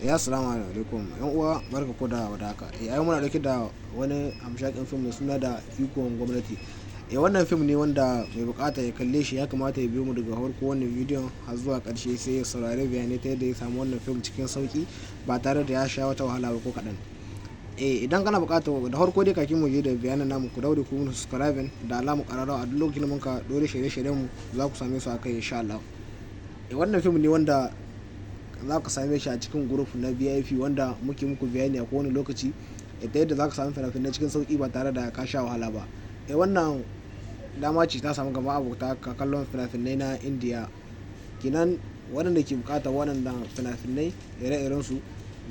Ya assalamu alaikum yan uwa, barka ku da wadaka. Ai muna dauke da wani amshakin fim mai suna da iKON gwamnati. Wannan fim ne wanda mai bukata ya kalle shi ya kamata ya biyo mu daga farko wannan bidiyon har zuwa karshe sai ya saurari bayanai ta yadda ya samu wannan fim cikin sauki ba tare da ya sha wata wahala ba ko kadan. Idan kana bukata da farko dai kakin mu je da bayanan namu ku daure ku subscribe da alamu kararrawa a duk lokacin da muka dore shirye-shiryen mu za ku same su a kai insha Allah. Wannan fim ne wanda za ka same shi a cikin group na VIP wanda muke muku bayani a kowane lokaci ta yadda za ka samu fina-finai cikin sauki ba tare da ka sha wahala ba. Wannan dama ce ta samu gaba abota ka kallon fina-finai na Indiya kinan waɗanda ke bukata waɗanda fina-finai ire-iren su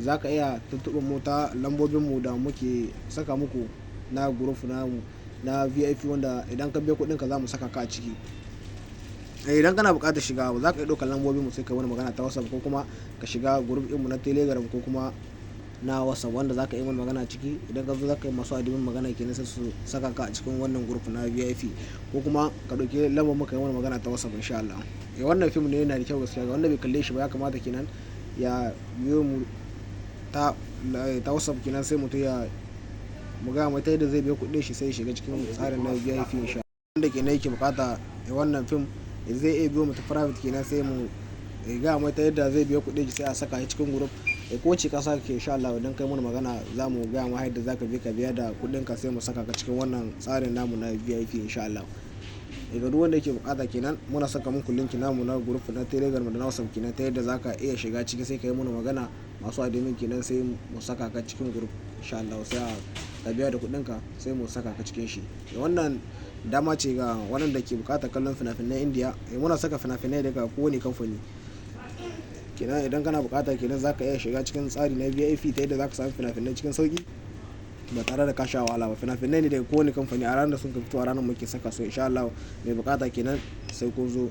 za ka iya tuntuɓar mu ta lambobin mu da muke saka muku na group na VIP wanda idan ka biya kuɗin ka za mu saka ka a ciki. Idan kana buƙatar shiga za ka iya ɗaukar lambobin mu sai ka wani magana ta WhatsApp ko kuma ka shiga group ɗin mu na Telegram ko kuma na WhatsApp wanda za ka yi mana magana ciki. Idan ka zo za ka yi masu admin magana kenan sai su saka ka a cikin wannan group na VIP ko kuma ka ɗauki lambar mu ka yi mana magana ta WhatsApp insha Allah. Wannan film ne yana da kyau gaskiya ga wanda bai kalle shi ba ya kamata kenan ya biyo mu ta WhatsApp kenan sai mutum ya muga mai ta yadda zai biya kuɗin shi sai ya shiga cikin tsarin na VIP insha Allah. Wanda kenan yake bukata wannan film zai iya biyo mu ta private kenan sai mu ga mai ta yadda zai biya kuɗi sai a saka shi cikin group ko ce ka saka ke insha Allah idan kai mana magana za mu ga mu yadda zaka biya da kuɗin ka sai mu saka ka cikin wannan tsarin namu na VIP insha Allah. Duk wanda yake bukata kenan muna saka muku link namu na group na Telegram da na WhatsApp kenan ta yadda zaka iya shiga ciki sai kai mana magana masu admin kenan sai mu saka ka cikin group insha Allah sai ka biya da kuɗin ka sai mu saka ka cikin shi. Wannan dama ce ga waɗanda ke bukatar kallon fina-finai Indiya. Muna saka fina-finai daga kowane kamfani kenan idan kana bukata kenan za ka iya shiga cikin tsari na VIP ta yadda za ka samu fina-finai cikin sauki ba tare da ka sha wahala ba. Fina-finai ne daga kowane kamfani a ranar da sun ka fito a ranar muke saka su insha Allah. Mai bukata kenan sai kun zo.